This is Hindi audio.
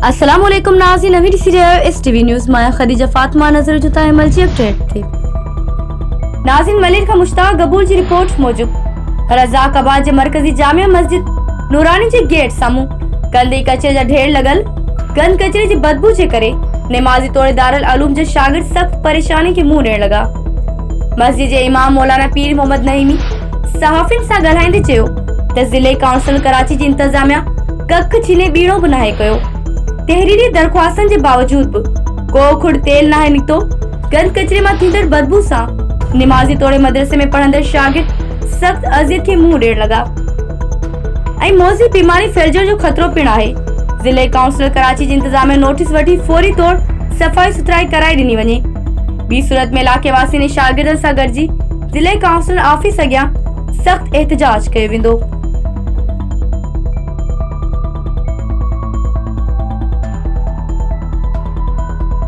अस्सलाम वालेकुम नाज़रीन, नवी एस टीवी न्यूज़ माया खदीजा फातिमा नजर जुता है मलजी अपडेट थे। नाज़रीन मलिर का मुश्ताक गबूल जी रिपोर्ट मौजूद रज़ाक आबाद जे मरकजी जामिया मस्जिद नूरानी जे गेट सामू गंदगी कचरे जा ढेर लगल। गंद कचरे जी बदबू जे करे नमाजी तोड़े दारुल उलूम जे शागिर्द सख्त परेशानी के मुंह ॾियण लगा। मस्जिद जे इमाम मौलाना पीर मोहम्मद नईमी सहाफ़िन सां ॻाल्हाईंदे चयो त ज़िले काउंसिल कराची जी इंतजामिया कख छीने बीड़ो बि नाहे कयो। तहरीरी दरख्वास्तन जे बावजूद को खुड़ तेल नाहे निकतो। गंद कचरे मां थींदड़ बदबू सां नमाजी तोड़े मदरसे में पढ़ंदड़ शागिर्द सख्त अज़ियत के मुंह ॾियण लगा। ऐं मौज़ी बीमारी फैलजण जो खतरो पिण आहे। ज़िले काउंसिल कराची जी इंतजामिया नोटिस वठी फौरी तौर सफ़ाई सुथराई कराई ॾिनी वञे। ॿी सूरत में इलाके वासियुनि शागिर्दनि सां गॾिजी ज़िले काउंसिल ऑफिस अॻियां सख्त एहतजाज कयो वेंदो।